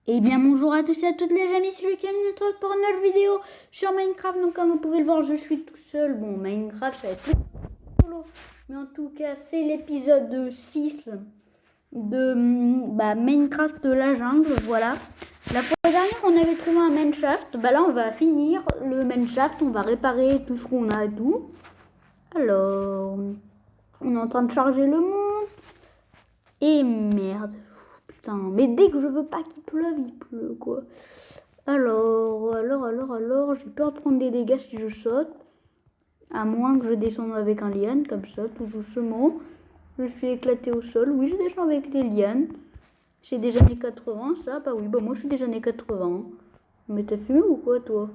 Eh bien bonjour à tous et à toutes les amis, c'est Lucas notre pour une nouvelle vidéo sur Minecraft. Donc comme vous pouvez le voir, je suis tout seul. Bon, Minecraft ça va être plus solo, mais en tout cas c'est l'épisode 6 de Minecraft de la jungle. Voilà, la fois dernière on avait trouvé un mineshaft. Là on va finir le mineshaft, on va réparer tout ce qu'on a et tout. Alors on est en train de charger le monde. Et merde. Putain, mais dès que je veux pas qu'il pleuve, il pleut, quoi. Alors, j'ai peur de prendre des dégâts si je saute. À moins que je descende avec un liane, comme ça, tout doucement. Je suis éclaté au sol. Oui, je descends avec les lianes. C'est des années 80, ça. Bah oui, moi je suis des années 80. Mais t'as fumé ou quoi, toi?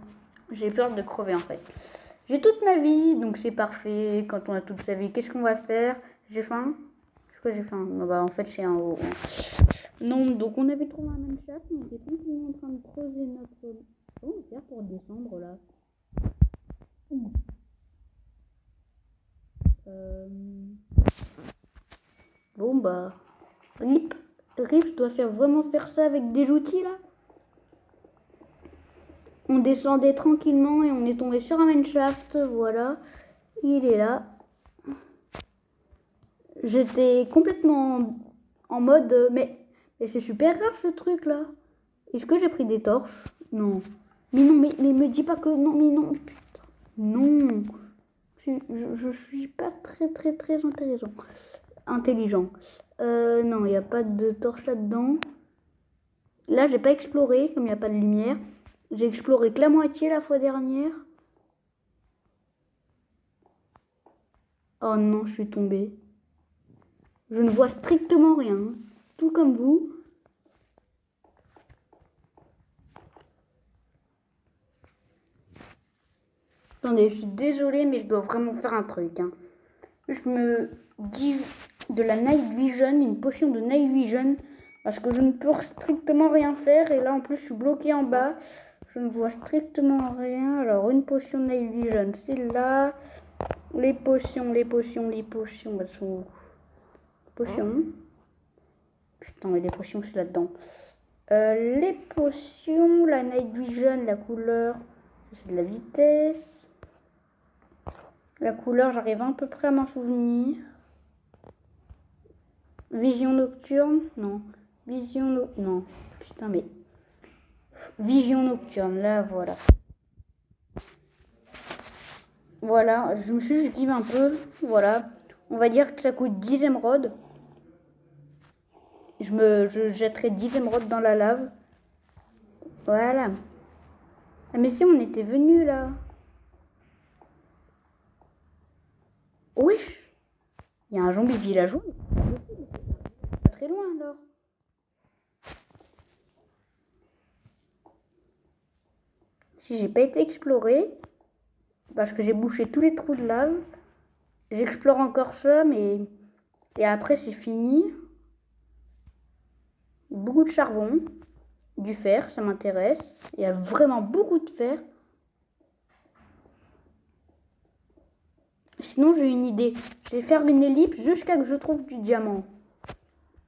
J'ai peur de crever, en fait. J'ai toute ma vie, donc c'est parfait. Quand on a toute sa vie, qu'est-ce qu'on va faire? J'ai faim. Pourquoi j'ai faim? En fait, c'est un haut. Non, donc on avait trouvé un même chat, on était tranquillement en train de creuser notre... Comment on va faire pour descendre, là? Bon, RIP. RIP, je dois vraiment faire ça avec des outils, là? On descendait tranquillement et on est tombé sur un mineshaft, voilà. Il est là. J'étais complètement en mode... Mais c'est super rare, ce truc-là. Est-ce que j'ai pris des torches? Non. Mais non, mais me dis pas que... Non, mais non, putain. Non. Je suis pas très intelligent. Non, il n'y a pas de torche là-dedans. Là, j'ai pas exploré, comme il n'y a pas de lumière. J'ai exploré que la moitié la fois dernière. Oh non, je suis tombée. Je ne vois strictement rien. Tout comme vous. Attendez, je suis désolée, mais je dois vraiment faire un truc. Je me give de la Night Vision, une potion de Night Vision, parce que je ne peux strictement rien faire. Et là, en plus, je suis bloquée en bas. Je ne vois strictement rien. Alors, une potion de Night Vision, c'est là. Les potions, elles sont où? Potions. Putain, mais les potions, c'est là-dedans. Les potions, la Night Vision, la couleur, c'est de la vitesse. La couleur, j'arrive à peu près à m'en souvenir. Vision nocturne, non. Non. Putain, mais... Vision nocturne, là, voilà. Voilà, je me suis juste give un peu. Voilà. On va dire que ça coûte 10 émeraudes. Je jetterai 10 émeraudes dans la lave. Voilà. Ah, mais si on était venu là. Wesh. Il y a un zombie villageois. Pas très loin alors. Si j'ai pas été exploré, parce que j'ai bouché tous les trous de lave, j'explore encore ça, mais... Et après c'est fini. Beaucoup de charbon, du fer, ça m'intéresse. Il y a vraiment beaucoup de fer. Sinon j'ai une idée. Je vais faire une ellipse jusqu'à que je trouve du diamant.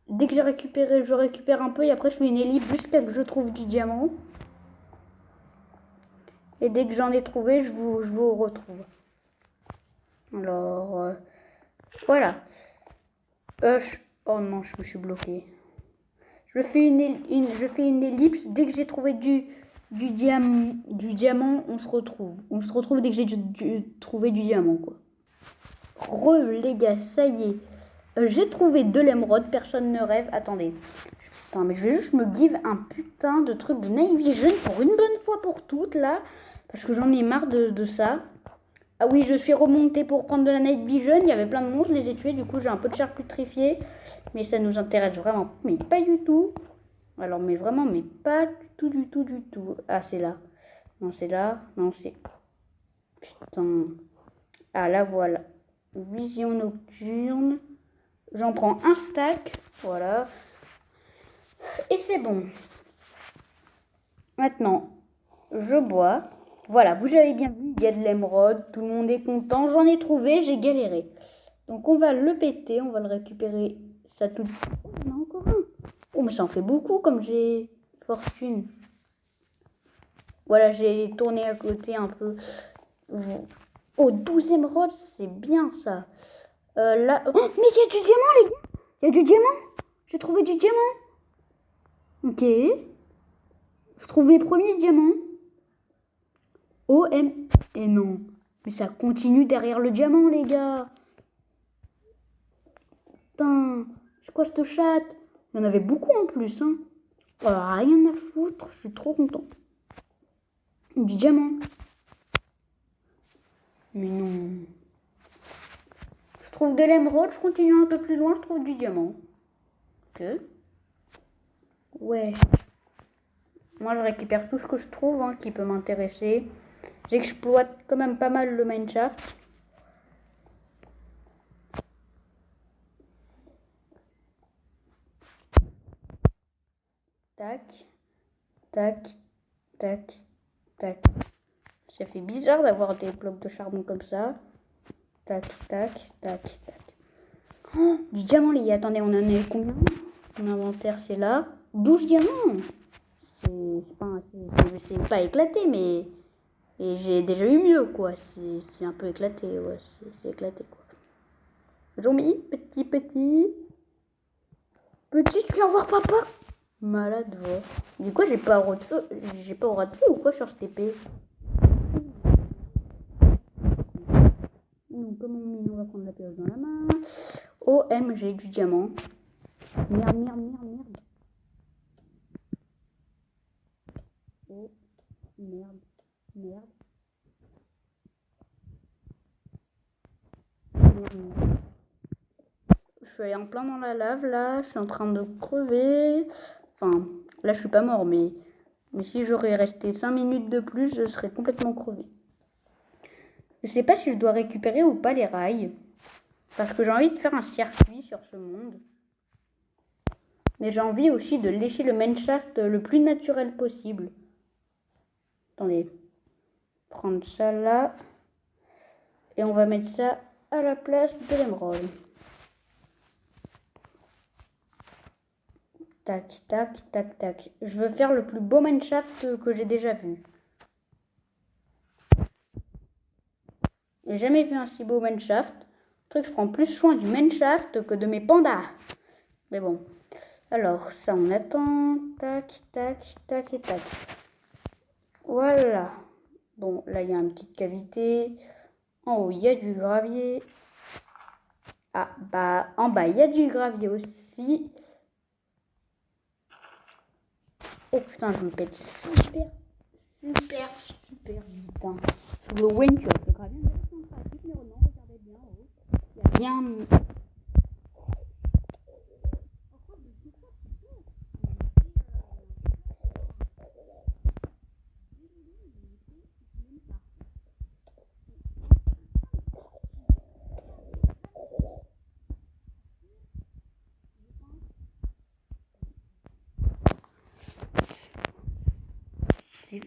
Dès que j'ai récupéré, je récupère un peu et après je fais une ellipse jusqu'à que je trouve du diamant. Et dès que j'en ai trouvé, je vous retrouve. Alors, voilà. Oh non, je me suis bloqué. Je fais une ellipse. Dès que j'ai trouvé du diamant, on se retrouve. On se retrouve dès que j'ai trouvé du diamant, quoi. Les gars, ça y est. J'ai trouvé de l'émeraude, personne ne rêve. Attendez. Putain, mais je vais juste me give un putain de truc de Night Vision pour une bonne fois pour toutes, là. Parce que j'en ai marre de ça. Ah oui, je suis remontée pour prendre de la Night Vision. Il y avait plein de monstres, je les ai tués. Du coup, j'ai un peu de chair putrifiée. Mais ça nous intéresse vraiment. Mais pas du tout. Alors, mais vraiment, mais pas du tout. Ah, c'est là. Non, c'est là. Non, c'est... Putain. Ah, là, voilà. Vision nocturne. J'en prends un stack. Voilà. Et c'est bon. Maintenant, je bois. Voilà, vous avez bien vu, il y a de l'émeraude. Tout le monde est content. J'en ai trouvé, j'ai galéré. Donc, on va le péter. On va le récupérer. Ça tout... Oh, il y en a encore un. Oh, mais ça en fait beaucoup comme j'ai... Fortune. Voilà, j'ai tourné à côté un peu. Oh, 12e rod, c'est bien ça. Là... Oh, mais il y a du diamant, les gars. Il y a du diamant. J'ai trouvé du diamant. Ok. Je trouve mes premiers diamants. OM. Et non. Mais ça continue derrière le diamant, les gars. Putain. C'est quoi cette chatte? Il y en avait beaucoup en plus, hein. Oh, rien à foutre. Je suis trop content. Du diamant. Mais non. Je trouve de l'émeraude. Je continue un peu plus loin. Je trouve du diamant. Ok. Ouais. Moi, je récupère tout ce que je trouve hein, qui peut m'intéresser. J'exploite quand même pas mal le mineshaft. Tac, tac, tac, tac. Ça fait bizarre d'avoir des blocs de charbon comme ça. Tac, tac, tac, tac. Oh, du diamant, les gars. Attendez, on en a combien? Mon inventaire, c'est là. 12 diamants. C'est pas éclaté, mais et j'ai déjà eu mieux, quoi. C'est un peu éclaté, ouais. C'est éclaté, quoi. Zombie, petit, petit. Petit, tu viens voir papa? Malade, va. Du coup, j'ai pas aura de feu. J'ai pas aura de feu ou quoi sur cette épée? Donc, comme on mine, on va prendre la pioche dans la main. OM, j'ai du diamant. Merde, merde, merde, merde. Oh, merde, merde. Merde. Je suis allée en plein dans la lave, là. Je suis en train de crever. Enfin, là, je suis pas mort, mais si j'aurais resté 5 minutes de plus, je serais complètement crevé. Je sais pas si je dois récupérer ou pas les rails. Parce que j'ai envie de faire un circuit sur ce monde. Mais j'ai envie aussi de lécher le mineshaft le plus naturel possible. Attendez. Prendre ça là. Et on va mettre ça à la place de l'émeraude. Tac, tac, tac, tac. Je veux faire le plus beau mineshaft que j'ai déjà vu. J'ai jamais vu un si beau mineshaft. Je prends plus soin du mineshaft que de mes pandas. Mais bon. Alors, ça on attend. Tac, tac, tac et tac. Voilà. Bon, là il y a une petite cavité. En haut, il y a du gravier. Ah, bah, en bas, il y a du gravier aussi. Oh putain, je me pète super, super, super vite. Hein. Sous le one shot, le gravier, regardez bien. Oh. Il y a bien.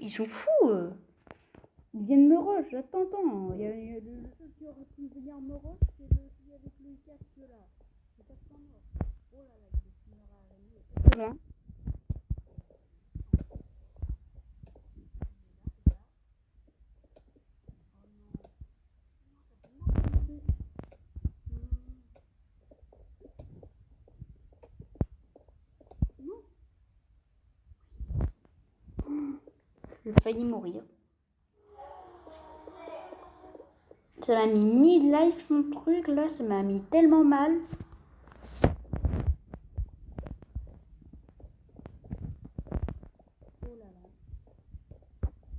Ils sont fous. Ils viennent me rush. Attends. Il y a le seul qui aurait pu venir me rush, c'est celui avec le casque là. Le casque en or. Oh là là, il est finir à araignée. C'est loin. J'ai failli mourir. Ça m'a mis mid-life son truc là, ça m'a mis tellement mal. Oh là là.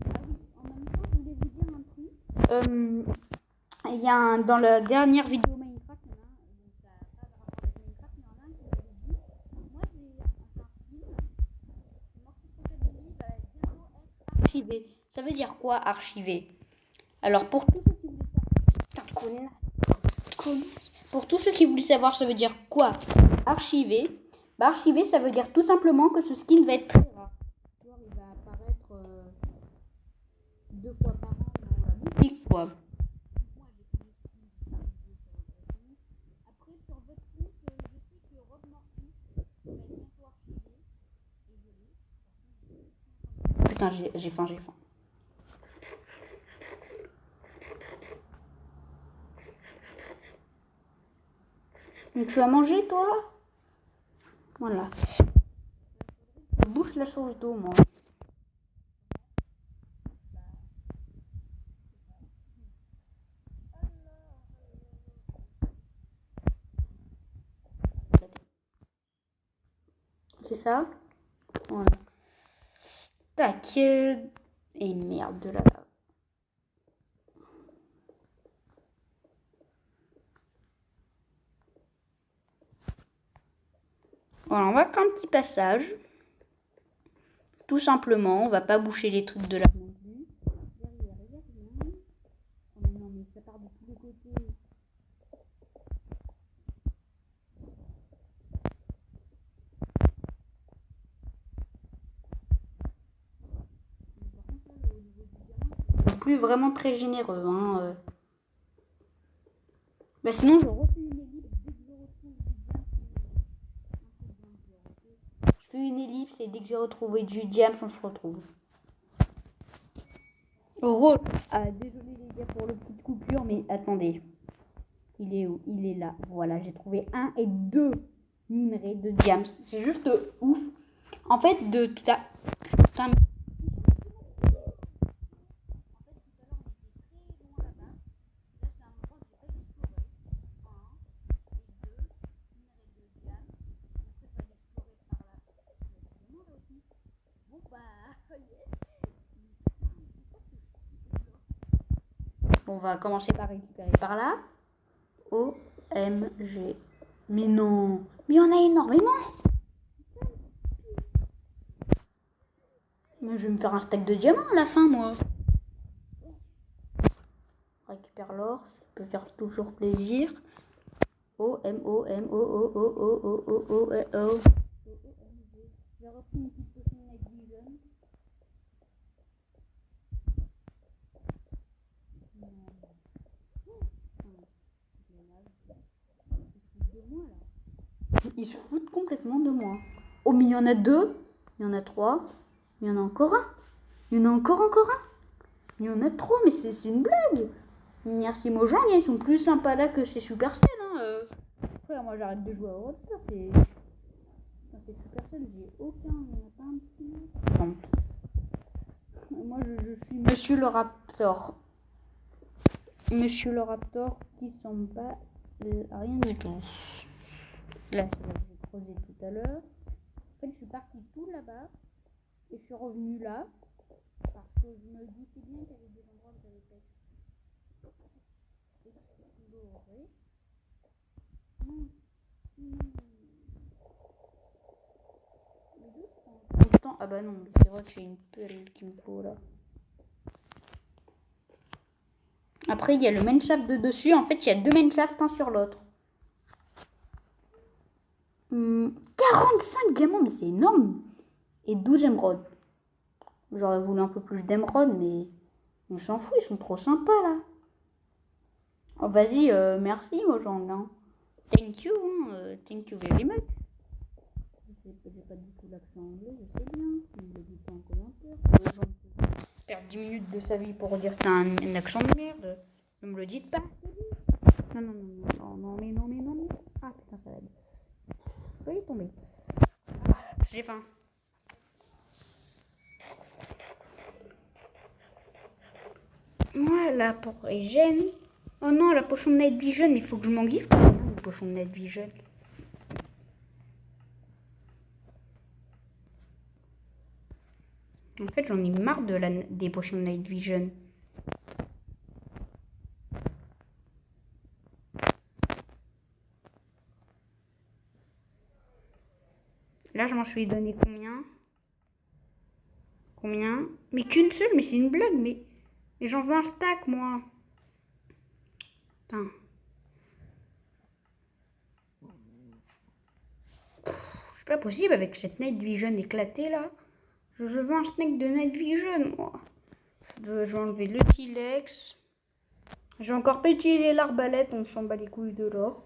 Ah oui, en même temps, je voulais vous dire un truc. Il y a dans la dernière vidéo Minecraft, il y en a un, donc ça n'a pas de rapport avec Minecraft, mais il y en a un qui m'avait dit, moi j'ai un film, Mortis Company va bientôt être archivé. Ça veut dire quoi archivé? Alors pour tous ceux qui voulaient savoir, pour tous ceux qui voulaient savoir, ça veut dire quoi archiver? Bah, archiver, ça veut dire tout simplement que ce skin va être très rare. Genre, il va apparaître 2 fois par an dans la boutique, quoi. Après, sur votre compte, je sais que Rob Mortis va être bientôt archivé. Et je l'ai. putain, j'ai faim, j'ai faim. Donc, tu vas manger, toi? Voilà. Je bouche la source d'eau, moi. C'est ça? Voilà. Tac. Et merde de la lave. Voilà, on va faire un petit passage. Tout simplement, on va pas boucher les trucs de la non plus. Derrière, il y a rien. Oh mais non, mais ça part de tous les côtés. Plus vraiment très généreux, hein. Bah sinon, je refais une ellipse dès que je retrouve du diamant. Je fais une ellipse et dès que j'ai retrouvé du diamant, on se retrouve. Ah, désolé les gars pour le petite coupure, mais attendez. Il est où? Il est là. Voilà, j'ai trouvé 1 et 2 minerais de diamants. C'est juste ouf. En fait, de tout à... Enfin, on va commencer par récupérer par là. OMG. Mais non. Mais il y en a énormément. Mais je vais me faire un stack de diamants à la fin, moi. On récupère l'or. Ça peut faire toujours plaisir. O-M-O-M-O-O-O-O-O-O-O-O. J'ai repris une petite potion de night vision. Ils se foutent complètement de moi. Oh, mais il y en a 2, il y en a 3, il y en a encore un. Il y en a encore un. Il y en a trop, mais c'est une blague. Merci Mojang, ils sont plus sympas là que chez Supercell. Hein. Frère, moi j'arrête de jouer à Rockstar. C'est Supercell, j'ai aucun. Il n'y en a pas un petit. Non. Moi je suis Monsieur le Raptor. Monsieur le Raptor qui s'en bat rien du tout. Là, j'ai creusé tout à l'heure. En fait, je suis partie tout là-bas et je suis revenue là parce que je me doutais bien qu'il y avait des endroits où j'avais pas exploré. Ah bah non, c'est vrai que j'ai une pelle qu'il me faut là. Après, il y a le main shaft de dessus. En fait, il y a 2 main shafts, un sur l'autre. 45 diamants, mais c'est énorme. Et 12 émeraudes. J'aurais voulu un peu plus d'émeraudes, mais on s'en fout, ils sont trop sympas là. Oh, vas-y, merci Mojang. Hein. Thank you, thank you very much. J'ai pas du tout l'accent anglais, je sais bien. Ne le dites pas en commentaire. Les gens perdent 10 minutes de sa vie pour dire que t'as un accent de merde. Ne me le dites pas. Non. Ah putain, ça va être. Soyez tombé. J'ai faim. Voilà pour Regen. Oh non, la potion de Night Vision, mais il faut que je m'en give quand même, la potion de Night Vision. En fait, j'en ai marre des potions de Night Vision. Là, je m'en suis donné combien? Mais qu'une seule, mais c'est une blague, mais j'en veux un stack, moi. Putain. C'est pas possible avec cette Night Vision éclatée, là. Je veux un snack de Night Vision, moi. Je vais enlever le T-Lex. J'ai encore pas utilisé l'arbalète, on s'en bat les couilles de l'or.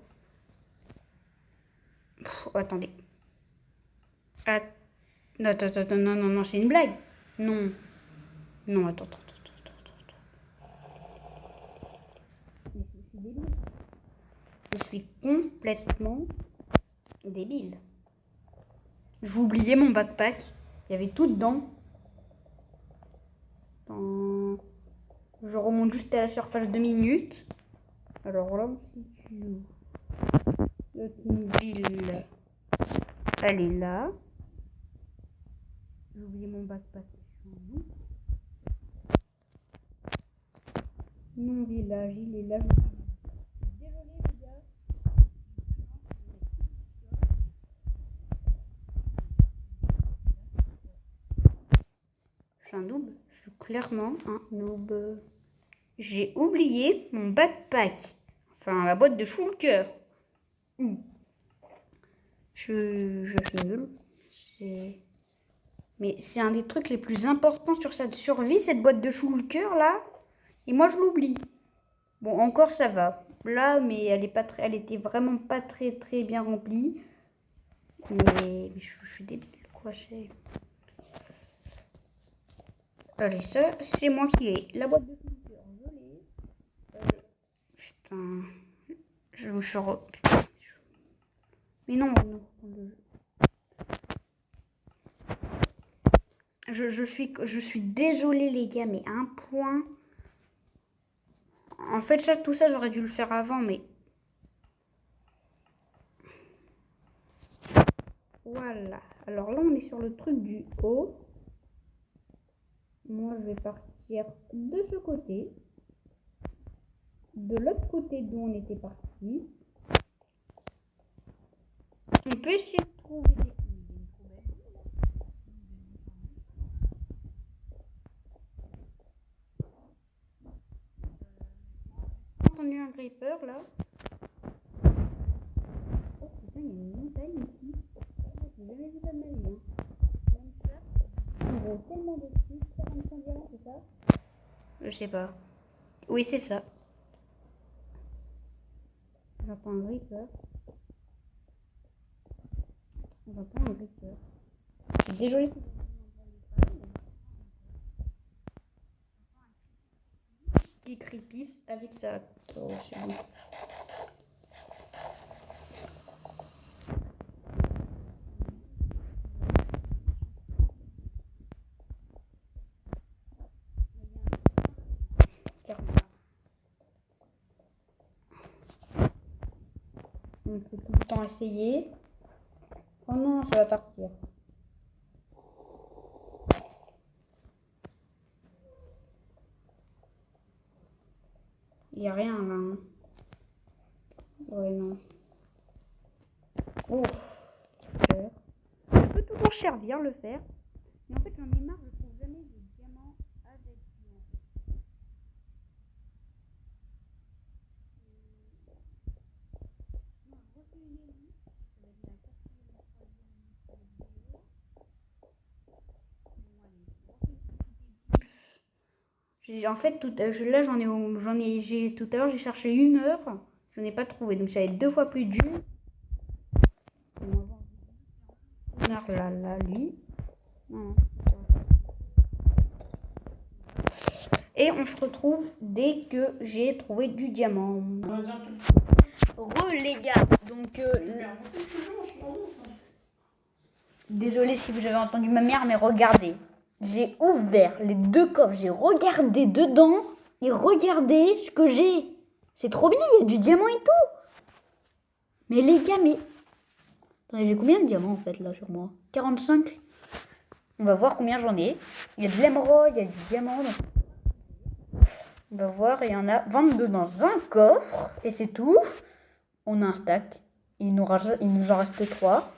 Attendez. Non, c'est une blague. Non. Non, attends. Mais je suis débile. Je suis complètement débile. J'ai oublié mon backpack. Il y avait tout dedans. Je remonte juste à la surface 2 minutes. Alors là, on se situe. Notre ville. Elle est là. J'ai oublié mon backpack. Mon village, il est là. Désolé les gars. Je suis un noob. Je suis clairement un noob. J'ai oublié mon backpack. Enfin, la boîte de Shulker. Je suis nulle. Mais c'est un des trucs les plus importants sur cette survie, cette boîte de Shulker là. Et moi je l'oublie. Bon, encore ça va. Là, mais elle était vraiment pas très bien remplie. Mais je suis débile quoi. Allez, ça c'est moi qui l'ai. La boîte de Shulker, je l'ai. Putain. Mais non. Je suis désolée les gars, mais un point. En fait, tout ça, j'aurais dû le faire avant, mais... Voilà. Alors là, on est sur le truc du haut. Moi, je vais partir de ce côté. De l'autre côté d'où on était parti. On peut essayer de trouver des... Entendu un creeper là. Oh putain, il y a une montagne ici. J'ai jamais vu ça de ma vie. Même ça, on voit tellement de trucs. 45 diamants, c'est ça? Je sais pas. Oui, c'est ça. J'entends un creeper. On va prendre un creeper. Je suis désolée. Petit creepy avec ça. Oh, c'est bon. On peut tout le temps essayer. Oh non, ça va partir. Il n'y a rien là. Hein. Ouais, non. Oh, super. Ça peut toujours servir le fer. Mais en fait, j'en ai marre, je trouve jamais de diamants avec du. En fait, là, tout à l'heure, j'ai cherché 1 heure. Je n'ai pas trouvé, donc ça va être 2 fois plus dur. Là, lui. Non. Et on se retrouve dès que j'ai trouvé du diamant. Les gars, donc... Désolée si vous avez entendu ma mère, mais regardez. J'ai ouvert les 2 coffres, j'ai regardé dedans et regardez ce que j'ai. C'est trop bien, il y a du diamant et tout. Mais les gars, mais... Attendez, j'ai combien de diamants en fait là sur moi? 45. On va voir combien j'en ai. Il y a de l'émeraude, il y a du diamant. Donc... On va voir, il y en a 22 dans un coffre. Et c'est tout. On a un stack. Il nous en reste 3.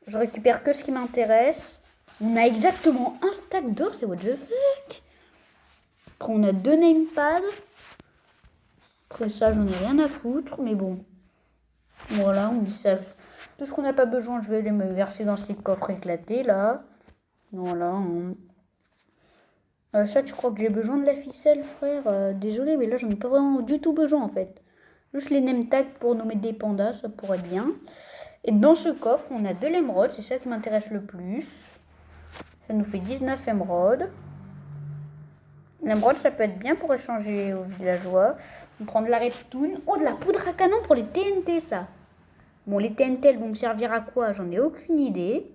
Je récupère que ce qui m'intéresse. On a exactement un stack d'or, c'est what the fuck. Après, on a 2 namepads. Après ça, j'en ai rien à foutre, mais bon. Voilà, on dit ça. Tout ce qu'on n'a pas besoin, je vais les me verser dans ces coffres éclatés, là. Voilà. Ça, tu crois que j'ai besoin de la ficelle, frère? Désolé, mais là, j'en ai pas vraiment du tout besoin, en fait. Juste les name tags pour nommer des pandas, ça pourrait être bien. Et dans ce coffre, on a de l'émeraude, c'est ça qui m'intéresse le plus. Ça nous fait 19 émeraudes. L'émeraude, ça peut être bien pour échanger aux villageois. On prend de la redstone. Oh, de la poudre à canon pour les TNT, ça. Bon, les TNT, elles vont me servir à quoi? J'en ai aucune idée.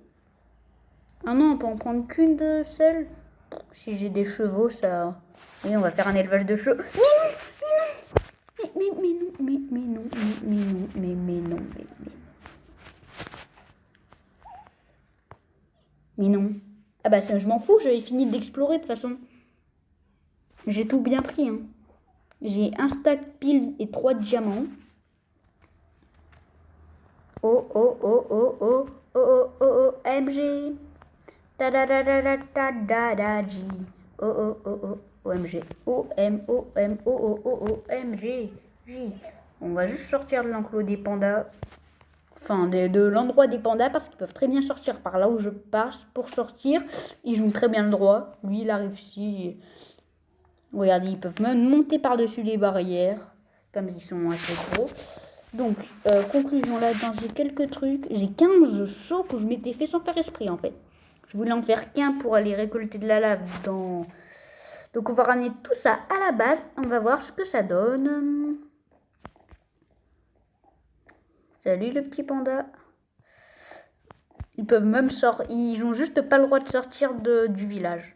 Ah non, on peut en prendre qu'une de celles. Si j'ai des chevaux, ça... Oui, on va faire un élevage de chevaux. Mais non, mais non, mais non. Ah bah ça, je m'en fous, j'avais fini d'explorer de toute façon. J'ai tout bien pris. Hein. J'ai un stack pile et 3 diamants. Oh, oh, oh, oh, oh, oh, oh, oh, oh, MG. Ta da da da da da da da G. Oh, oh, oh, oh, OMG. O, M, O, M, O, O, O, O, M, G. J. On va juste sortir de l'enclos des pandas. Enfin, de l'endroit des pandas, parce qu'ils peuvent très bien sortir par là où je passe. Pour sortir, ils jouent très bien le droit. Lui, il a réussi. Regardez, ils peuvent même monter par-dessus les barrières, comme ils sont assez gros. Donc, conclusion, là-dedans, j'ai quelques trucs. J'ai 15 sauts que je m'étais fait sans faire esprit, en fait. Je voulais en faire qu'un pour aller récolter de la lave dans... Donc, on va ramener tout ça à la base. On va voir ce que ça donne. Salut, le petit panda. Ils peuvent même sortir. Ils ont juste pas le droit de sortir du village.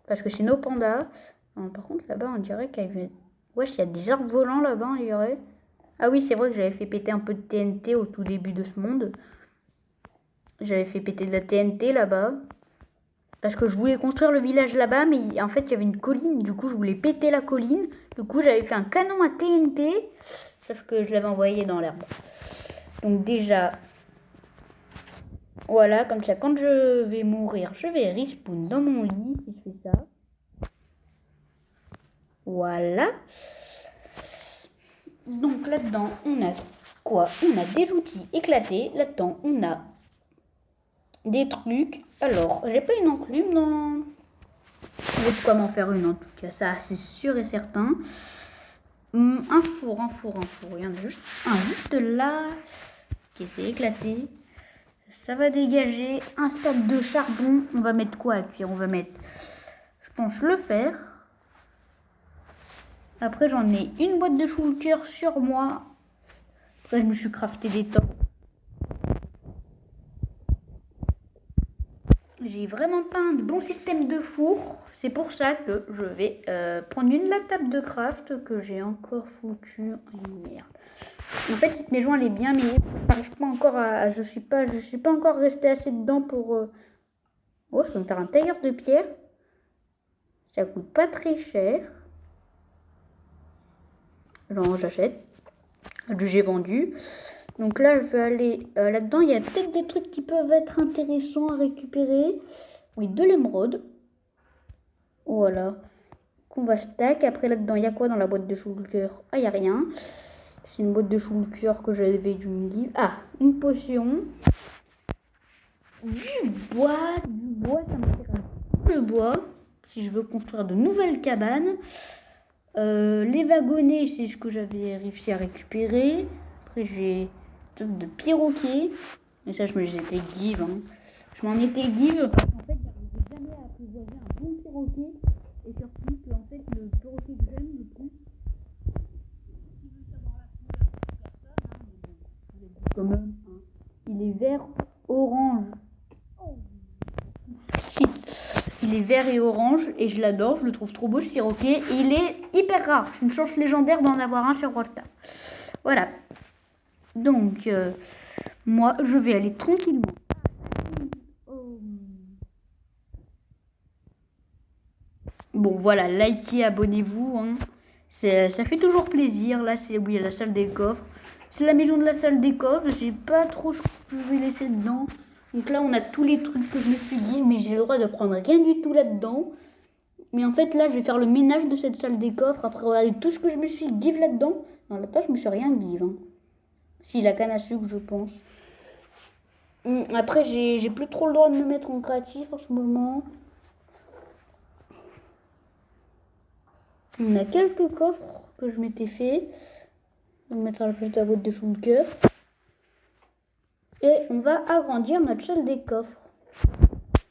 Parce que c'est nos pandas. Alors, par contre, là-bas, on dirait qu'il y a... Wesh, il y a des arbres volants là-bas, on dirait. Ah oui, c'est vrai que j'avais fait péter un peu de TNT au tout début de ce monde. J'avais fait péter de la TNT là-bas. Parce que je voulais construire le village là-bas, mais en fait, il y avait une colline. Du coup, je voulais péter la colline. Du coup, j'avais fait un canon à TNT. Sauf que je l'avais envoyé dans l'herbe. Donc déjà... Voilà, comme ça, quand je vais mourir, je vais respawn dans mon lit, si je fais ça. Voilà. Donc là-dedans, on a quoi? On a des outils éclatés. Là-dedans, on a des trucs. Alors, j'ai pas une enclume dans... Je vais comment faire une en tout cas, ça c'est sûr et certain. Un four. Il y en a juste un juste là. Ok, c'est éclaté. Ça va dégager un stack de charbon. On va mettre quoi à cuire? On va mettre, je pense, le fer. Après, j'en ai une boîte de shulker sur moi. Après, je me suis crafté des temps. J'ai vraiment pas un bon système de four. C'est pour ça que je vais prendre une la table de craft que j'ai encore foutu. Oh, merde. En fait, cette maison, elle est bien, mais j'arrive pas encore à... Je suis pas encore resté assez dedans pour... Oh, je peux me faire un tailleur de pierre. Ça coûte pas très cher. Genre, j'achète. J'ai vendu. Donc là, je vais aller là-dedans. Il y a peut-être des trucs qui peuvent être intéressants à récupérer. Oui, de l'émeraude. Voilà. Qu'on va stack. Après, là-dedans, il y a quoi dans la boîte de shulker? Ah, il n'y a rien. C'est une boîte de shulker que j'avais dû me dire. Ah, une potion. Du bois, ça m'intéresse. Le bois, si je veux construire de nouvelles cabanes. Les wagonnets, c'est ce que j'avais réussi à récupérer. Après, j'ai de perroquets. Mais ça, je me les étais give. Hein. Je m'en étais give parce qu'en fait, j'arrivais jamais à apprivoiser un bon perroquet. Et surtout que, en fait, le perroquet que j'aime le plus, quand même, hein, il est vert orange. Il est vert et orange et je l'adore, je le trouve trop beau ce perroquet. Et il est hyper rare, c'est une chance légendaire d'en avoir un sur World. Voilà. Donc, moi, je vais aller tranquillement. Bon, voilà, likez, abonnez-vous. Hein. Ça fait toujours plaisir. Là, c'est où il y a la salle des coffres. C'est la maison de la salle des coffres. Je sais pas trop ce que je vais laisser dedans. Donc là, on a tous les trucs que je me suis dit, mais j'ai le droit de prendre rien du tout là-dedans. Mais en fait, là, je vais faire le ménage de cette salle des coffres. Après, regarder tout ce que je me suis give là-dedans. Non, là-dedans, je me suis rien give. Hein. Si, la canne à sucre, je pense. Après, j'ai plus trop le droit de me mettre en créatif en ce moment. On a quelques coffres que je m'étais fait. On va mettre à la place de la boîte de shulker. Et on va agrandir notre salle des coffres.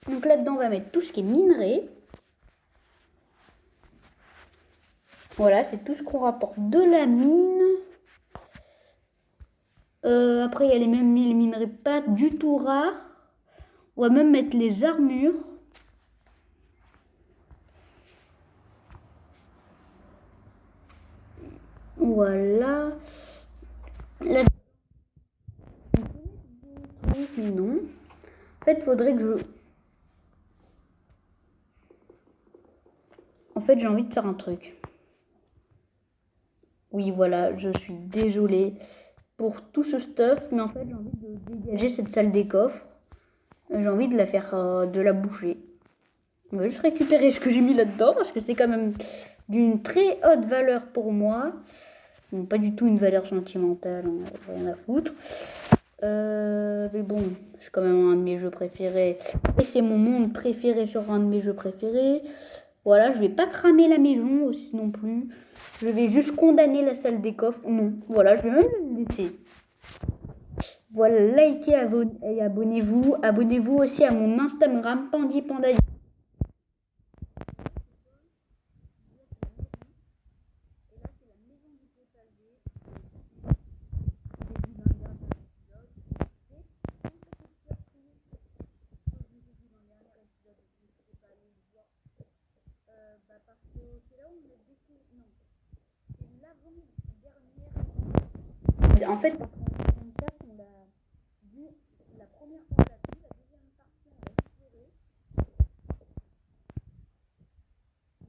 Donc là-dedans, on va mettre tout ce qui est minerai. Voilà, c'est tout ce qu'on rapporte de la mine. Après, il y a les minerais pas du tout rares. On va même mettre les armures. Voilà. Là, mais non. En fait, faudrait que je... En fait, j'ai envie de faire un truc. Oui, voilà, je suis désolée pour tout ce stuff, mais en fait, j'ai envie de dégager cette salle des coffres. J'ai envie de la faire, de la boucher. On va juste récupérer ce que j'ai mis là-dedans, parce que c'est quand même d'une très haute valeur pour moi. Bon, pas du tout une valeur sentimentale, hein, rien à foutre. Mais bon, c'est quand même un de mes jeux préférés. Et c'est mon monde préféré sur un de mes jeux préférés. Voilà, je vais pas cramer la maison aussi non plus. Je vais juste condamner la salle des coffres. Non, voilà, je vais même le laisser. Voilà, likez et abonnez-vous. Abonnez-vous aussi à mon Instagram, PandyPanda. Parce que c'est là où on a découvert. Non, c'est l'avant-dernière. En fait, on l'a vu la première fois, on l'a vu, la deuxième partie, on l'a exploré.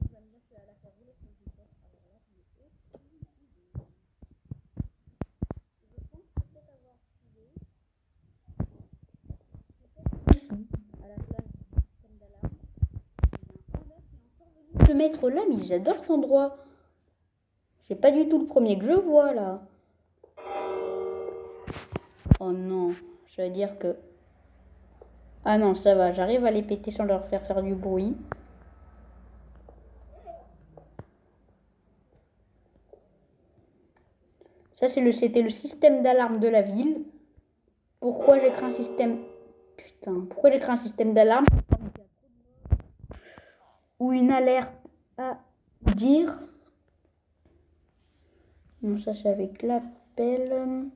On va me dire que à la faire rouler sur le alors là, je l'ai aucune idée. Je pense peut-être avoir trouvé. Peut-être à la place du système d'alarme. Se mettre là, mais j'adore cet endroit. C'est pas du tout le premier que je vois là. Oh non, ça veut dire que... Ah non, ça va, j'arrive à les péter sans leur faire du bruit. Ça, c'était le système d'alarme de la ville. Pourquoi j'ai créé un système... Putain, pourquoi j'ai créé un système d'alarme ou une alerte à dire... Non, ça c'est avec l'appel.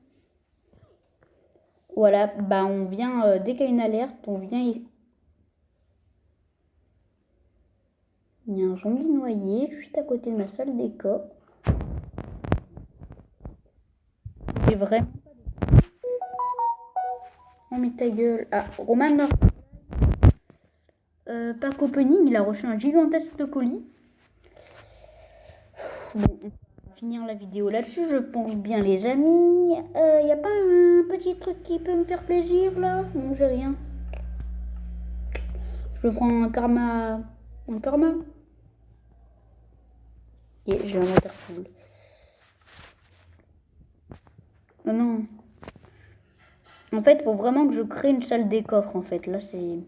Voilà, bah on vient, dès qu'il y a une alerte, on vient... Il y a un zombie noyé juste à côté de ma salle des coffres. C'est vraiment pas de... Oh mais ta gueule. Ah, Roman Nord. Pack Opening, il a reçu un gigantesque colis. Bon, on va finir la vidéo là-dessus, je pense bien les amis. Y a pas un petit truc qui peut me faire plaisir là? Non, j'ai rien. Je prends un karma. Un karma? Et j'ai un waterfall. Non, non. En fait, faut vraiment que je crée une salle des coffres en fait. Là, c'est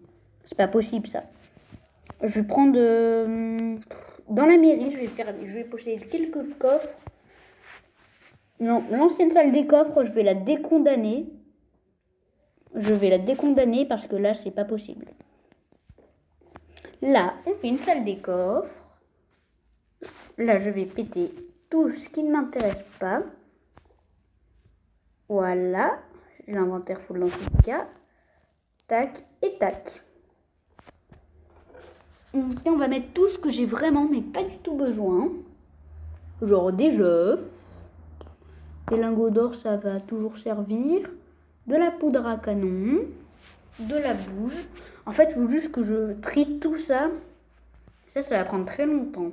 pas possible ça. Je vais prendre dans la mairie, je vais posséder quelques coffres. Non, l'ancienne salle des coffres, je vais la décondamner. Je vais la décondamner parce que là, c'est pas possible. Là, on fait une salle des coffres. Là, je vais péter tout ce qui ne m'intéresse pas. Voilà. L'inventaire full dans ce cas. Tac et tac. Et on va mettre tout ce que j'ai vraiment, mais pas du tout besoin. Genre des œufs. Des lingots d'or, ça va toujours servir. De la poudre à canon. De la bouge. En fait, il faut juste que je trie tout ça. Ça va prendre très longtemps.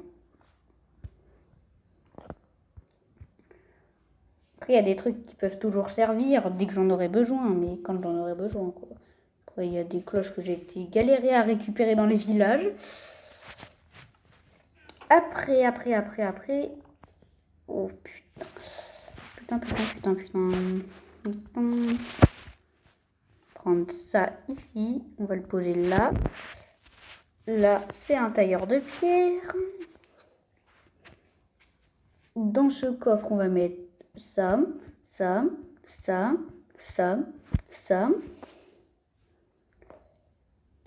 Après, il y a des trucs qui peuvent toujours servir dès que j'en aurai besoin, mais quand j'en aurai besoin, quoi. Après, il y a des cloches que j'ai été galéré à récupérer dans les villages. Après. Oh putain. Prendre ça ici. On va le poser là. Là, c'est un tailleur de pierre. Dans ce coffre, on va mettre ça.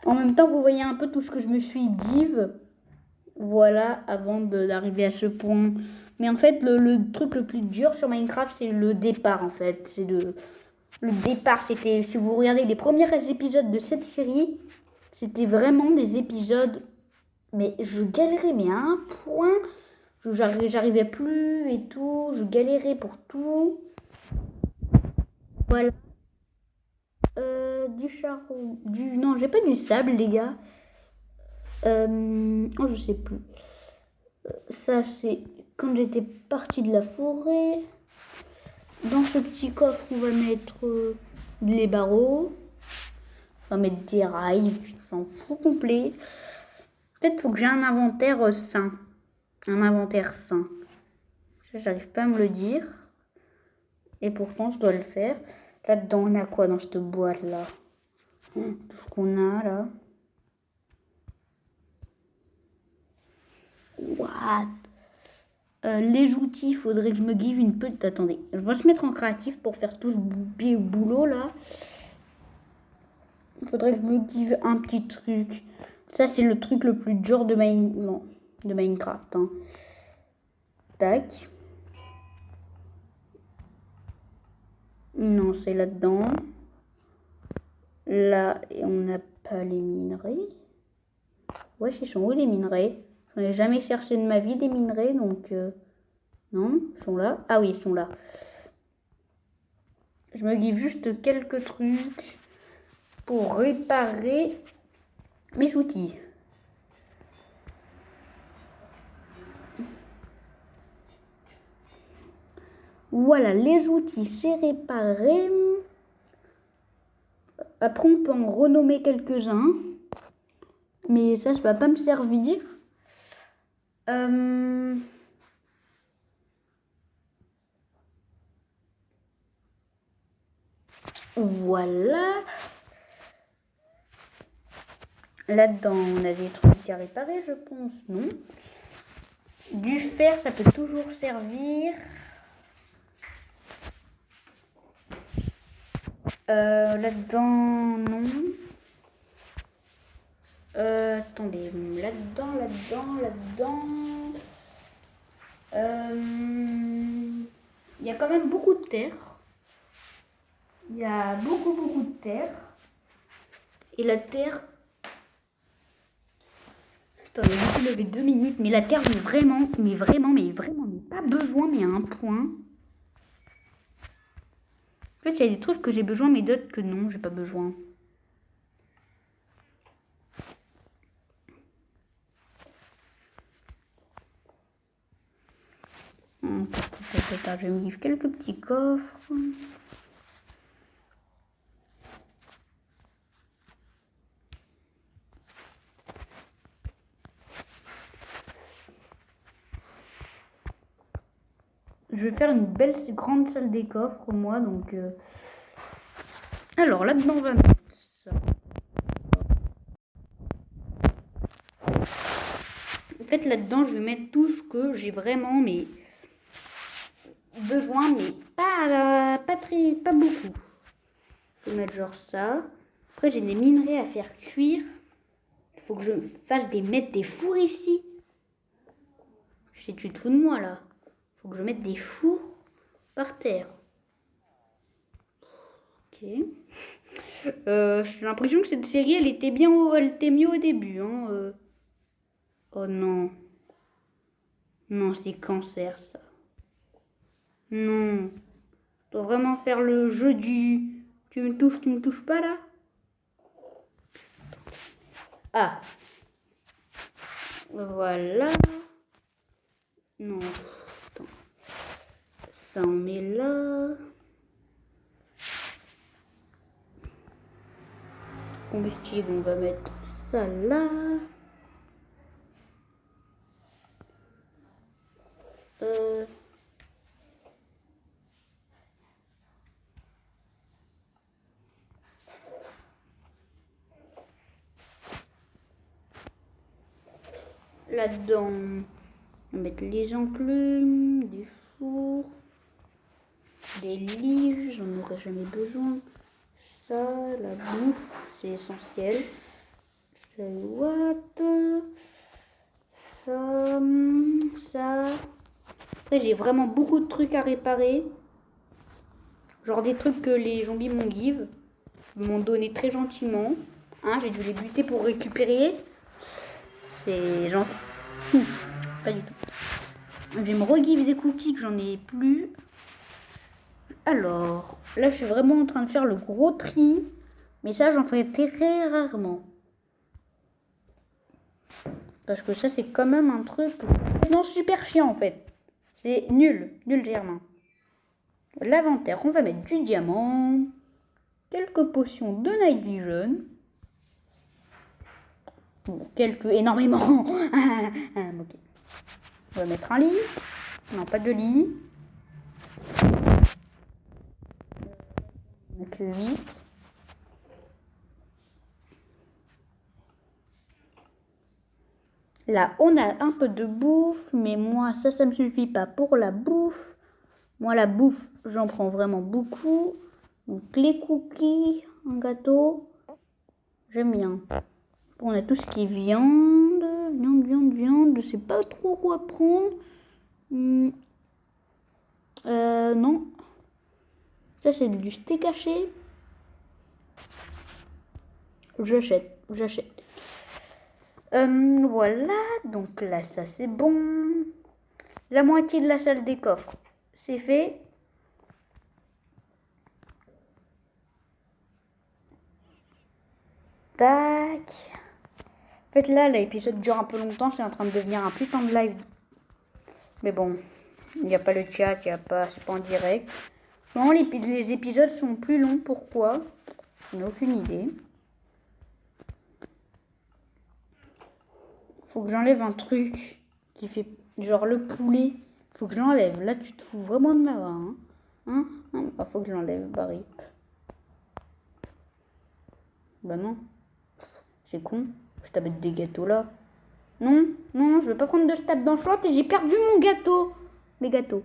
En même temps, vous voyez un peu tout ce que je me suis give. Voilà, avant d'arriver à ce point. Mais en fait, le truc le plus dur sur Minecraft, c'est le départ, en fait. C'est le départ. C'était, si vous regardez les premiers épisodes de cette série, c'était vraiment des épisodes... Mais je galérais, mais à un point... J'arrivais plus et tout. Je galérais pour tout. Voilà. Du charbon... Non, j'ai pas du sable, les gars. Oh, je sais plus. Ça, c'est quand j'étais partie de la forêt. Dans ce petit coffre, on va mettre les barreaux. On va mettre des rails. Je m'en fous complet. Peut-être faut que j'ai un inventaire sain. Un inventaire sain. Ça, j'arrive pas à me le dire. Et pourtant, je dois le faire. Là-dedans, on a quoi dans cette boîte-là? Tout ce qu'on a là. What? Les outils, il faudrait que je me give une petite... Attendez, je vais se mettre en créatif pour faire tout ce boulot là. Il faudrait que je me give un petit truc. Ça, c'est le truc le plus dur de, de Minecraft. Hein. Tac. Non, c'est là-dedans. Là, et on n'a pas les minerais. Ouais, ils sont où les minerais? Je n'ai jamais cherché de ma vie des minerais, donc... Non, ils sont là. Ah oui, ils sont là. Je me give juste quelques trucs pour réparer mes outils. Voilà, les outils, c'est réparé. Après, on peut en renommer quelques-uns. Mais ça va pas me servir. Voilà. Là-dedans, on a des trucs à réparer, je pense. Non. Du fer, ça peut toujours servir. Là-dedans, non. Attendez, là-dedans. Il y a quand même beaucoup de terre. Il y a beaucoup de terre. Et la terre... Attendez, je vais lever 2 minutes. Mais la terre, mais vraiment, mais pas besoin, mais à un point. En fait, il y a des trucs que j'ai besoin, mais d'autres que non, j'ai pas besoin. Je vais me livrer quelques petits coffres. Je vais faire une belle grande salle des coffres, moi, donc... Alors, là-dedans, on va mettre ça. En fait, là-dedans, je vais mettre tout ce que j'ai vraiment, mais... besoin, mais pas beaucoup. Je vais mettre genre ça. Après, j'ai des minerais à faire cuire. Il faut que je fasse mettre des fours ici. Tu te fous de moi, là. Il faut que je mette des fours par terre. Ok. J'ai l'impression que cette série, elle était mieux au début. Hein. Oh non. Non, c'est cancer, ça. Non. Je dois vraiment faire le jeu du... Tu me touches pas, là? Ah. Voilà. Non. Attends. Ça, on met là. Combustible, on va mettre ça là. Là-dedans, on va mettre les enclumes, des fours, des livres, j'en aurais jamais besoin. Ça, la bouffe, c'est essentiel. Say what? Ça. Après, j'ai vraiment beaucoup de trucs à réparer. Genre des trucs que les zombies m'ont donné très gentiment. Hein, j'ai dû les buter pour récupérer. C'est gentil. Pas du tout. Je vais me re-give des cookies que j'en ai plus. Alors, là, je suis vraiment en train de faire le gros tri. Mais ça, j'en ferai très rarement. Parce que ça, c'est quand même un truc non super chiant, en fait. C'est nul germain. L'inventaire, on va mettre du diamant. Quelques potions de night vision. Bon, énormément. Ok. On va mettre un lit. Non, pas de lit. Donc 8. Là, on a un peu de bouffe, mais moi, ça me suffit pas pour la bouffe. Moi, la bouffe, j'en prends vraiment beaucoup. Donc, les cookies, un gâteau, j'aime bien. On a tout ce qui est viande. Je sais pas trop quoi prendre. Non. Ça, c'est du steak haché. J'achète. Voilà, donc là, ça c'est bon. La moitié de la salle des coffres, c'est fait. Tac. En fait, là, l'épisode dure un peu longtemps. C'est en train de devenir un putain de live. Mais bon, il n'y a pas le chat, c'est pas en direct. Non, les épisodes sont plus longs. Pourquoi? Je n'ai aucune idée. Faut que j'enlève un truc qui fait genre le poulet. Faut que j'enlève. Là, tu te fous vraiment de ma voix. Ah, faut que j'enlève, Barry. Bah non. C'est con. Je tape des gâteaux là. Non, je veux pas prendre de stab dans le short et j'ai perdu mon gâteau. Mes gâteaux.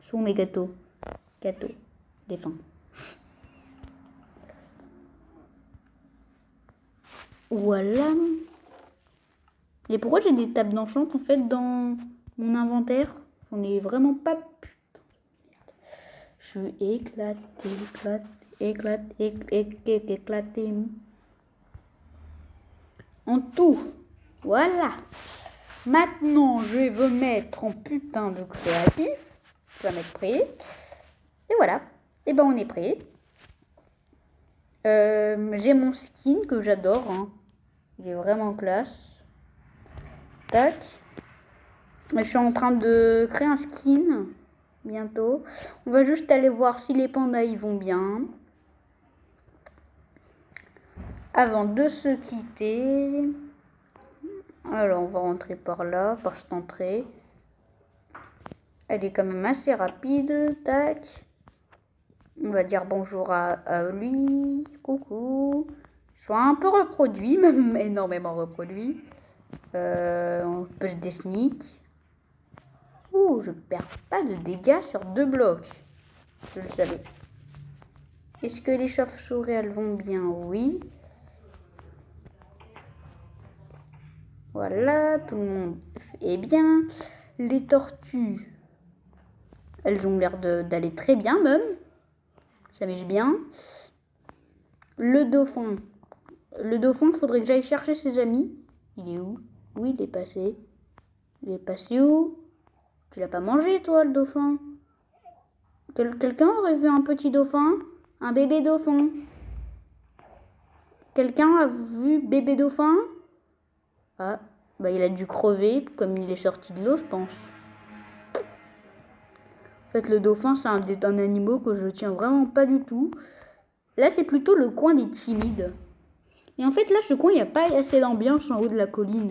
Sont mes gâteaux. Gâteaux. Défunt. Voilà. Et pourquoi j'ai des tables d'enchant en fait dans mon inventaire? J'en ai vraiment pas. Putain. Je suis éclaté. En tout. Voilà. Maintenant, je vais me mettre en putain de créatif. Je vais mettre prêt. Et voilà. Et ben on est prêt. J'ai mon skin que j'adore. Hein. Il est vraiment classe. Tac. Je suis en train de créer un skin. Bientôt. On va juste aller voir si les pandas ils vont bien. Avant de se quitter. Alors on va rentrer par là, par cette entrée. Elle est quand même assez rapide. Tac. On va dire bonjour à lui. Coucou. Je suis un peu reproduit, même énormément reproduit. On peut des sneaks. Ouh, je perds pas de dégâts sur 2 blocs. Je le savais. Est-ce que les chauves-souris elles vont bien? Oui. Voilà, tout le monde est bien. Les tortues, elles ont l'air d'aller très bien même. Ça marche bien. Le dauphin, il faudrait que j'aille chercher ses amis. Il est où? Oui, il est passé. Il est passé où? Tu l'as pas mangé toi, le dauphin? Quelqu'un aurait vu un petit dauphin? Un bébé dauphin? Quelqu'un a vu bébé dauphin? Ah, bah il a dû crever comme il est sorti de l'eau, je pense. En fait, le dauphin, c'est un animal que je tiens vraiment pas du tout. Là, c'est plutôt le coin des timides. Et en fait, là, ce coin, il n'y a pas assez d'ambiance en haut de la colline.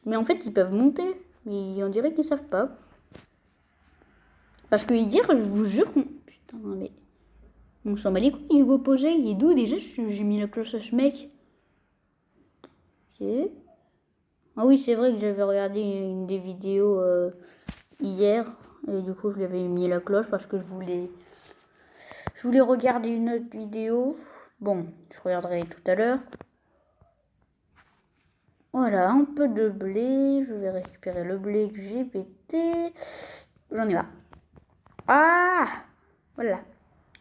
Mais en fait, ils peuvent monter. Mais on dirait qu'ils savent pas. Parce que dire, je vous jure qu'on... Putain, mais... On s'en bat les couilles, Hugo Pogé. Il est d'où déjà? J'ai mis la cloche à ce mec. C'est... Ah oui, c'est vrai que j'avais regardé une des vidéos hier. Et du coup, je lui avais mis la cloche parce que je voulais regarder une autre vidéo. Bon, je regarderai tout à l'heure. Voilà, un peu de blé. Je vais récupérer le blé que j'ai pété. J'en ai marre. Ah, voilà.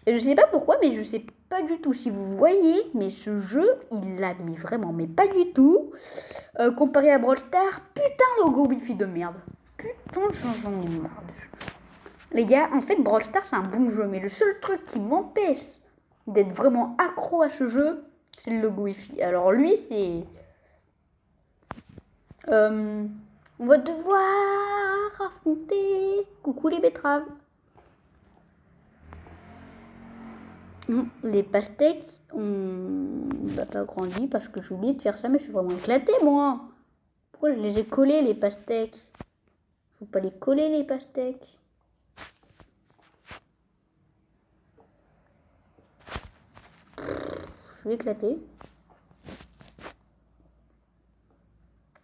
Je sais pas pourquoi, mais je sais pas du tout si vous voyez, mais ce jeu, il lag, mais vraiment, mais pas du tout. Comparé à Brawl Stars, putain, logo Wi-Fi de merde. Putain, j'en ai marre. Les gars, en fait, Brawl Stars, c'est un bon jeu, mais le seul truc qui m'empêche d'être vraiment accro à ce jeu, c'est le logo Wi-Fi. Alors lui, c'est... on va devoir affronter... Coucou les betteraves. Les pastèques, on n'a pas grandi parce que j'ai oublié de faire ça, mais je suis vraiment éclatée, moi. Pourquoi je les ai collés, les pastèques? Faut pas les coller, les pastèques. Je vais éclater.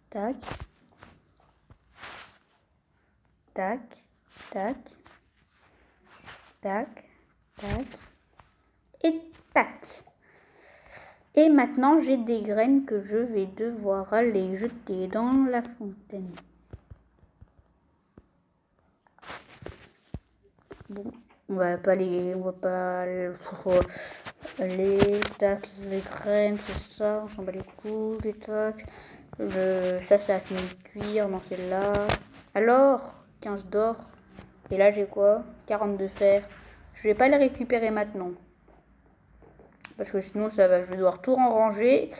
Tac. Tac. Tac. Tac. Tac. Et tac. Et maintenant, j'ai des graines que je vais devoir aller jeter dans la fontaine. Bon, on va pas les tac, les graines, c'est ça, on s'en bat les couilles, les tac. Ça a fini de cuire dans celle-là. Alors, 15 d'or. Et là, j'ai quoi? 40 de fer. Je vais pas les récupérer maintenant. Parce que sinon, ça va, je vais devoir tout ranger.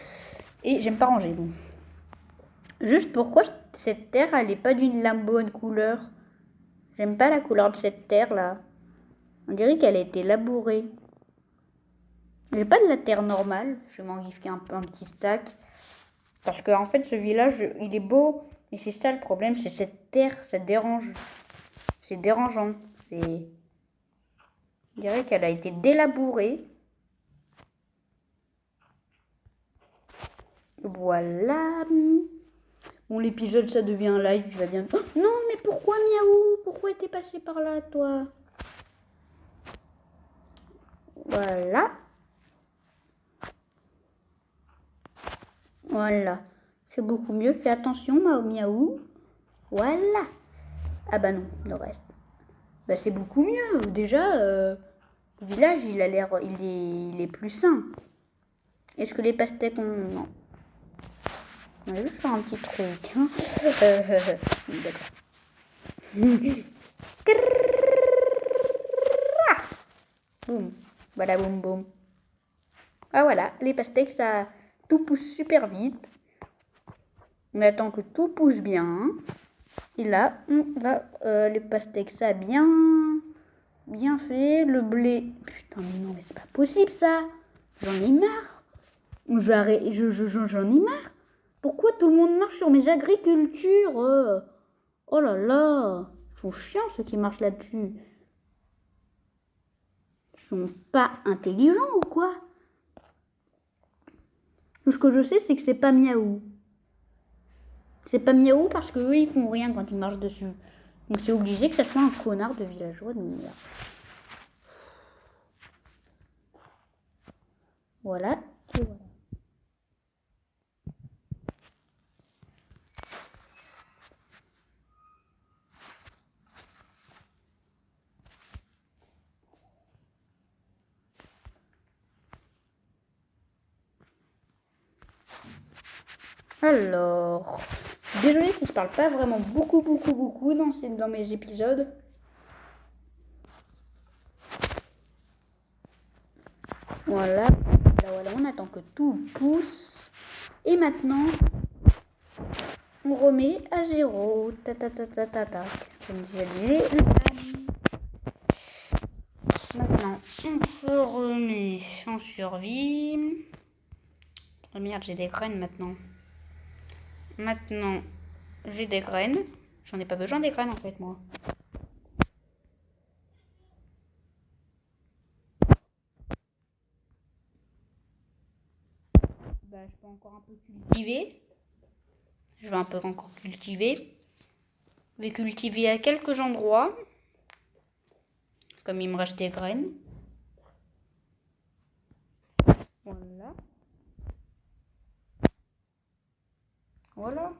Et j'aime pas ranger. Donc. Juste pourquoi cette terre, elle est pas d'une bonne couleur? J'aime pas la couleur de cette terre là. On dirait qu'elle a été labourée. J'ai pas de la terre normale. Je vais m'en gifler un petit stack. Parce que en fait ce village il est beau. Et c'est ça le problème. C'est cette terre. Ça dérange. C'est dérangeant. On dirait qu'elle a été délabourée. Voilà. Bon l'épisode ça devient un live. Je vais bien... Oh, non mais pourquoi Miaou? Pourquoi t'es passé par là toi? Voilà. Voilà. C'est beaucoup mieux. Fais attention, Miaou. Voilà. Ah bah non, le reste. Bah c'est beaucoup mieux. Déjà, le village, il a l'air... Il est plus sain. Est-ce que les pastèques ont... Non. On va juste faire un petit truc. Hein. D'accord. Boum. Voilà, boum, boum. Ah voilà, les pastèques, ça... Tout pousse super vite. On attend que tout pousse bien. Et là, on va... les pastèques, ça a bien fait. Le blé... Putain, mais non, mais c'est pas possible, ça. J'en ai marre. J'en ai marre. Pourquoi tout le monde marche sur mes agricultures? Oh là là. Ils sont chiants, ceux qui marchent là-dessus. Ils sont pas intelligents ou quoi? Tout ce que je sais, c'est que c'est pas Miaou. C'est pas Miaou parce qu'eux, ils font rien quand ils marchent dessus. Donc c'est obligé que ça soit un connard de villageois de merde. Voilà. Et voilà. Alors, désolée si je parle pas vraiment beaucoup dans mes épisodes. Voilà, voilà, on attend que tout pousse. Et maintenant, on remet à 0. Comme je disais, maintenant, on se remet en survie. Oh merde, j'ai des graines maintenant. Maintenant, j'ai des graines. J'en ai pas besoin des graines en fait, moi. Bah, je peux encore un peu cultiver. Je vais un peu encore cultiver. Je vais cultiver à quelques endroits. Comme il me reste des graines. Voilà. Voilà.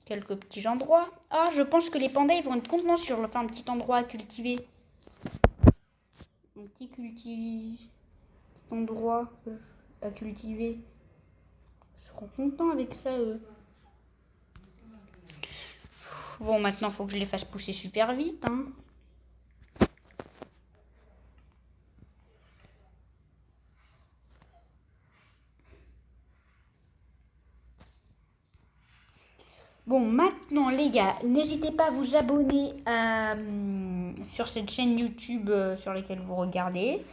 Quelques petits endroits. Ah, je pense que les pandas, ils vont être contents sur le un petit endroit à cultiver. Un petit endroit à cultiver. Ils seront contents avec ça, eux. Bon, maintenant, il faut que je les fasse pousser super vite, hein. Bon, maintenant, les gars, n'hésitez pas à vous abonner sur cette chaîne YouTube sur laquelle vous regardez.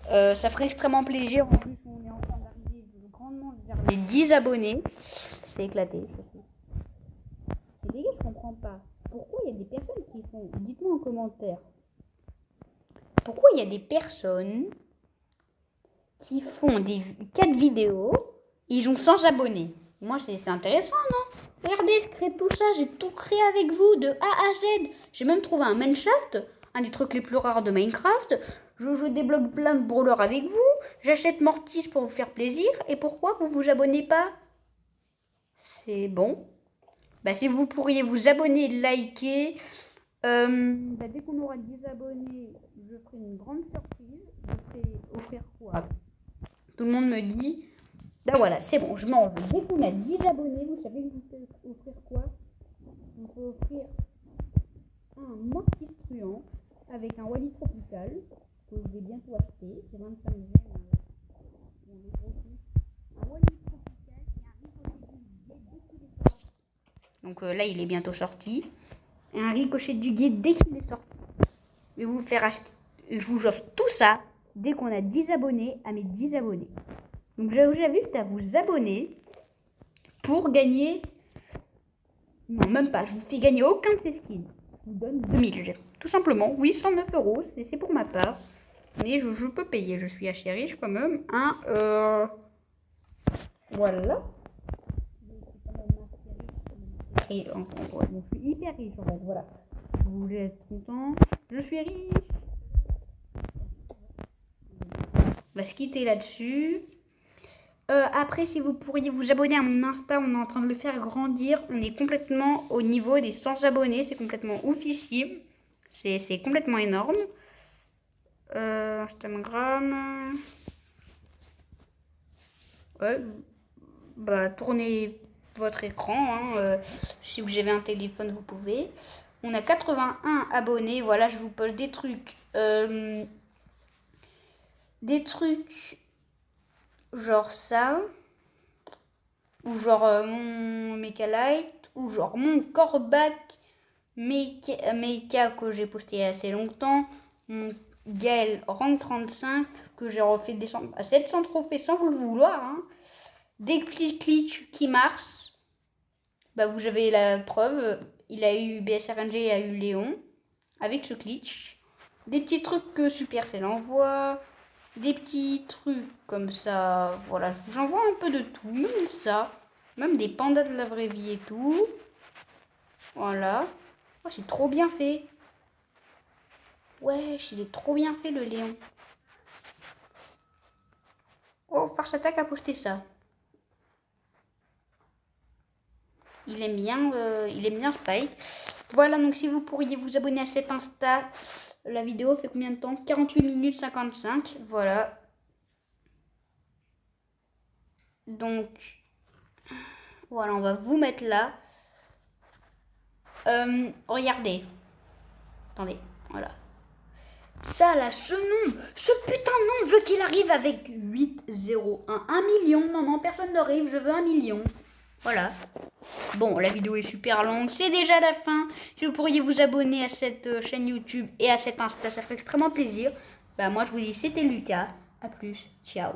Ça ferait extrêmement plaisir. En plus, on est en train d'arriver grandement vers les 10 abonnés. C'est éclaté. Et les gars, je comprends pas. Pourquoi il y a des personnes qui font... Dites-moi en commentaire. Pourquoi il y a des personnes qui font 4 vidéos, ils ont 100 abonnés. Moi, c'est intéressant, non? Regardez, je crée tout ça, j'ai tout créé avec vous, de A à Z. J'ai même trouvé un Mineshaft, un des trucs les plus rares de Minecraft. Je débloque plein de brawlers avec vous. J'achète Mortis pour vous faire plaisir. Et pourquoi vous vous abonnez pas? C'est bon. Bah, si vous pourriez vous abonner, liker. Dès qu'on aura 10 abonnés, je ferai une grande surprise. Je ferai offrir quoi? Tout le monde me dit, ben voilà, c'est bon, je mange. Dès qu'on a 10 abonnés, vous savez que vous pouvez offrir quoi? On peut offrir un mortier truand avec un Wally tropical que je vais bientôt acheter. C'est 25 gemmes. Un Wally tropical et un ricochet du guet dès qu'il est sorti. Donc là, il est bientôt sorti. Et un ricochet du guet dès qu'il est sorti. Je vais vous faire acheter. Je vous offre tout ça dès qu'on a 10 abonnés à mes 10 abonnés. Donc je vous invite à vous abonner pour gagner... Non, même pas. Je vous fais gagner aucun de ces skins. Je vous donne 2000. Tout simplement. Oui, 109 €. C'est pour ma part. Mais je peux payer. Je suis assez riche quand même. Hein, voilà. Et je suis hyper riche en fait. Voilà. Vous voulez être content? Je suis riche. On va se quitter là-dessus. Après, si vous pourriez vous abonner à mon Insta, on est en train de le faire grandir. On est complètement au niveau des 100 abonnés. C'est complètement oufissime. C'est complètement énorme. Instagram. Ouais. Bah, tournez votre écran. Hein. Si vous avez un téléphone, vous pouvez. On a 81 abonnés. Voilà, je vous poste des trucs. Genre ça, ou genre mon Mecha Light, ou genre mon Corbac Mecha que j'ai posté il y a assez longtemps, mon Gaël Rank 35 que j'ai refait descendre à 700 trophées sans vous le vouloir, hein. Des petits glitch qui marchent, bah vous avez la preuve, il a eu BSRNG et a eu Léon avec ce glitch. Des petits trucs que Supercell envoie. Des petits trucs comme ça, voilà, j'envoie un peu de tout, même ça, même des pandas de la vraie vie et tout, voilà, oh, c'est trop bien fait, wesh, il est trop bien fait le Léon, oh, Farce Attack a posté ça, il aime bien Spike, voilà, donc si vous pourriez vous abonner à cet Insta. La vidéo fait combien de temps? 48 minutes 55. Voilà. Donc, voilà, on va vous mettre là. Regardez. Attendez, voilà. Ça, là, ce nom, ce putain de nom, je veux qu'il arrive avec 801. 1 million. Non, personne n'arrive, je veux 1 million. Voilà. Bon, la vidéo est super longue, c'est déjà la fin. Si vous pourriez vous abonner à cette chaîne YouTube et à cet Insta, ça ferait extrêmement plaisir. Bah moi je vous dis c'était Lucas. À plus, ciao.